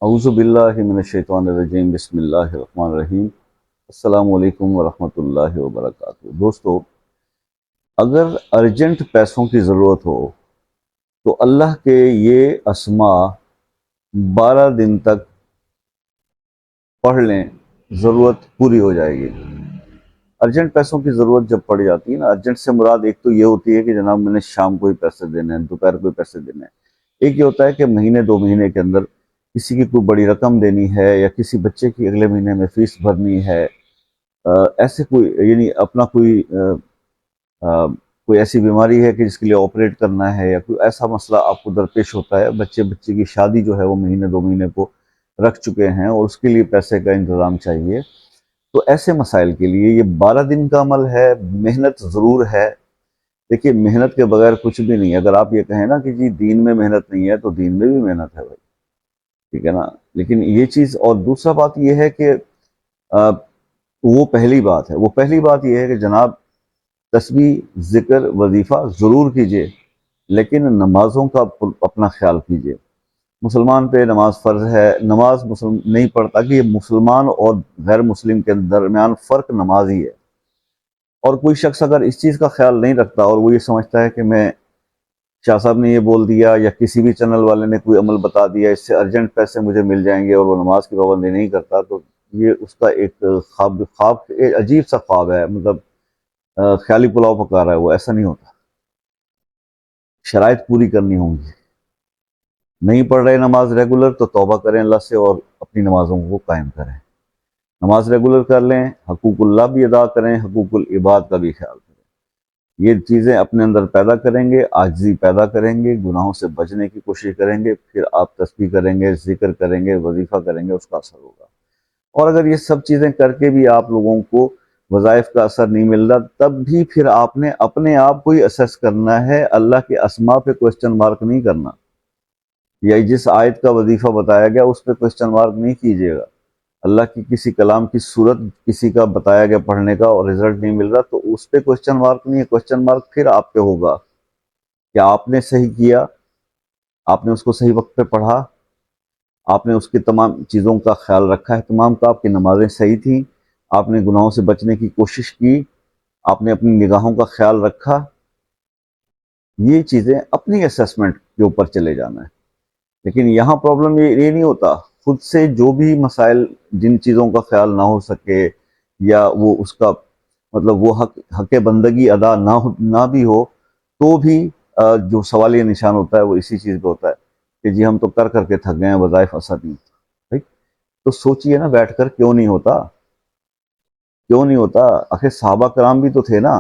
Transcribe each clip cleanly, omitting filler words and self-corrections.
اعوذ باللہ من الشیطان الرجیم، بسم اللہ الرحمن الرحیم۔ السلام علیکم ورحمۃ اللہ وبرکاتہ۔ دوستو، اگر ارجنٹ پیسوں کی ضرورت ہو تو اللہ کے یہ اسماء 12 دن تک پڑھ لیں، ضرورت پوری ہو جائے گی۔ ارجنٹ پیسوں کی ضرورت جب پڑ جاتی ہے نا، ارجنٹ سے مراد ایک تو یہ ہوتی ہے کہ جناب میں نے شام کو ہی پیسے دینے ہیں، دوپہر کو ہی پیسے دینے ہیں۔ ایک یہ ہوتا ہے کہ مہینے 2 مہینے کے اندر کسی کی کوئی بڑی رقم دینی ہے، یا کسی بچے کی اگلے مہینے میں فیس بھرنی ہے، ایسے کوئی یعنی اپنا کوئی ایسی بیماری ہے کہ جس کے لیے آپریٹ کرنا ہے، یا کوئی ایسا مسئلہ آپ کو درپیش ہوتا ہے، بچے کی شادی جو ہے وہ مہینے 2 مہینے کو رکھ چکے ہیں اور اس کے لیے پیسے کا انتظام چاہیے، تو ایسے مسائل کے لیے یہ 12 دن کا عمل ہے۔ محنت ضرور ہے، دیکھیے محنت کے بغیر کچھ بھی نہیں ہے۔ اگر آپ یہ کہیں نا کہ جی دین میں محنت نہیں ہے، تو دین میں بھی محنت ہے بھائی، ٹھیک ہے نا۔ لیکن یہ چیز، اور دوسرا بات یہ ہے کہ وہ پہلی بات یہ ہے کہ جناب تسبیح، ذکر، وظیفہ ضرور کیجئے، لیکن نمازوں کا اپنا خیال کیجئے۔ مسلمان پہ نماز فرض ہے، نماز مسلم نہیں پڑھتا کہ یہ مسلمان اور غیر مسلم کے درمیان فرق نماز ہی ہے۔ اور کوئی شخص اگر اس چیز کا خیال نہیں رکھتا اور وہ یہ سمجھتا ہے کہ میں شاہ صاحب نے یہ بول دیا یا کسی بھی چینل والے نے کوئی عمل بتا دیا، اس سے ارجنٹ پیسے مجھے مل جائیں گے، اور وہ نماز کی پابندی نہیں کرتا، تو یہ اس کا ایک خواب ایک عجیب سا خواب ہے، مطلب خیالی پلاؤ پکا رہا ہے وہ، ایسا نہیں ہوتا۔ شرائط پوری کرنی ہوں گی۔ نہیں پڑھ رہے نماز ریگولر تو توبہ کریں اللہ سے اور اپنی نمازوں کو قائم کریں، نماز ریگولر کر لیں، حقوق اللہ بھی ادا کریں، حقوق العباد کا بھی خیال کریں۔ یہ چیزیں اپنے اندر پیدا کریں گے، عاجزی پیدا کریں گے، گناہوں سے بچنے کی کوشش کریں گے، پھر آپ تسبیح کریں گے، ذکر کریں گے، وظیفہ کریں گے، اس کا اثر ہوگا۔ اور اگر یہ سب چیزیں کر کے بھی آپ لوگوں کو وظائف کا اثر نہیں مل رہا، تب بھی پھر آپ نے اپنے آپ کو ہی اسیس کرنا ہے، اللہ کے اسماء پہ کوسچن مارک نہیں کرنا، یا جس آیت کا وظیفہ بتایا گیا اس پہ کوسچن مارک نہیں کیجیے گا۔ اللہ کی کسی کلام کی صورت کسی کا بتایا گیا پڑھنے کا اور رزلٹ نہیں مل رہا، تو اس پہ کوسچن مارک نہیں ہے، کوسچن مارک پھر آپ پہ ہوگا کہ آپ نے صحیح کیا، آپ نے اس کو صحیح وقت پہ پڑھا، آپ نے اس کی تمام چیزوں کا خیال رکھا، اہتمام کا، آپ کی نمازیں صحیح تھیں، آپ نے گناہوں سے بچنے کی کوشش کی، آپ نے اپنی نگاہوں کا خیال رکھا۔ یہ چیزیں اپنی اسیسمنٹ کے اوپر چلے جانا ہے۔ لیکن یہاں پرابلم یہ نہیں ہوتا، خود سے جو بھی مسائل جن چیزوں کا خیال نہ ہو سکے، یا وہ اس کا مطلب وہ حق بندگی ادا نہ بھی ہو، تو بھی جو سوالیہ نشان ہوتا ہے وہ اسی چیز پہ ہوتا ہے کہ جی ہم تو کر کر کے تھک گئے ہیں، وظائف اثر نہیں ہوتا۔ تو سوچئے نا بیٹھ کر، کیوں نہیں ہوتا؟ کیوں نہیں ہوتا؟ آخر صحابہ کرام بھی تو تھے نا،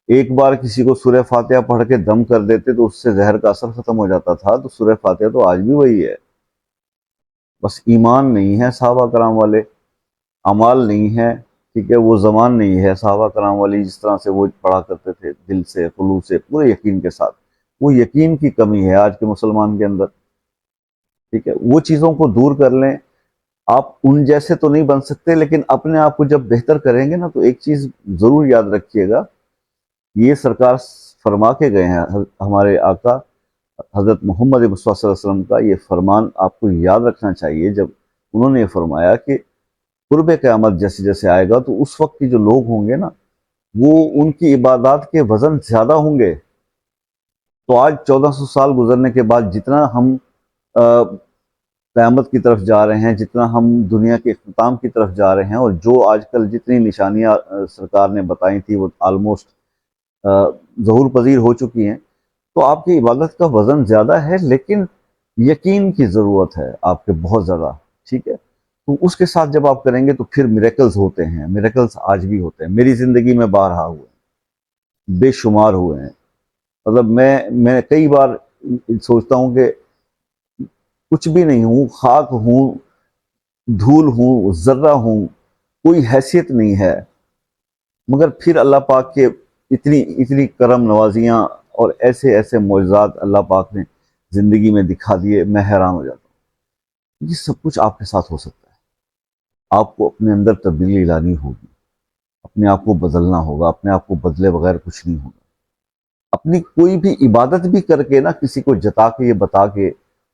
ایک بار کسی کو سورہ فاتحہ پڑھ کے دم کر دیتے تو اس سے زہر کا اثر ختم ہو جاتا تھا۔ تو سورہ فاتحہ تو آج بھی وہی ہے، بس ایمان نہیں ہے صحابہ کرام والے، اعمال نہیں ہے، ٹھیک ہے، وہ زبان نہیں ہے صحابہ کرام والی جس طرح سے وہ پڑھا کرتے تھے، دل سے، خلوص سے، پورے یقین کے ساتھ۔ وہ یقین کی کمی ہے آج کے مسلمان کے اندر، ٹھیک ہے۔ وہ چیزوں کو دور کر لیں۔ آپ ان جیسے تو نہیں بن سکتے، لیکن اپنے آپ کو جب بہتر کریں گے نا، تو ایک چیز ضرور یاد رکھیے گا، یہ سرکار فرما کے گئے ہیں، ہمارے آقا حضرت محمد مصطفیٰ صلی اللہ علیہ وسلم کا یہ فرمان آپ کو یاد رکھنا چاہیے، جب انہوں نے یہ فرمایا کہ قرب قیامت جیسے جیسے آئے گا تو اس وقت کے جو لوگ ہوں گے نا، وہ ان کی عبادات کے وزن زیادہ ہوں گے۔ تو آج 1400 سال گزرنے کے بعد جتنا ہم قیامت کی طرف جا رہے ہیں، جتنا ہم دنیا کے اختتام کی طرف جا رہے ہیں، اور جو آج کل جتنی نشانیاں سرکار نے بتائی تھی وہ آلموسٹ ظہور پذیر ہو چکی ہیں، تو آپ کی عبادت کا وزن زیادہ ہے، لیکن یقین کی ضرورت ہے آپ کے بہت زیادہ، ٹھیک ہے۔ تو اس کے ساتھ جب آپ کریں گے تو پھر میریکلز ہوتے ہیں، میریکلز آج بھی ہوتے ہیں، میری زندگی میں بارہا ہوئے ہیں، بے شمار ہوئے ہیں۔ مطلب میں کئی بار سوچتا ہوں کہ کچھ بھی نہیں ہوں، خاک ہوں، دھول ہوں، ذرہ ہوں، کوئی حیثیت نہیں ہے، مگر پھر اللہ پاک کے اتنی کرم نوازیاں اور ایسے ایسے معجزات اللہ پاک نے زندگی میں دکھا دیے، میں حیران ہو جاتا ہوں۔ یہ سب کچھ آپ کے ساتھ ہو سکتا ہے۔ آپ کو اپنے اندر تبدیلی لانی ہوگی، اپنے آپ کو بدلنا ہوگا، اپنے آپ کو بدلے بغیر کچھ نہیں ہوگا۔ اپنی کوئی بھی عبادت بھی کر کے نا، کسی کو جتا کے یہ بتا کے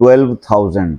12,000,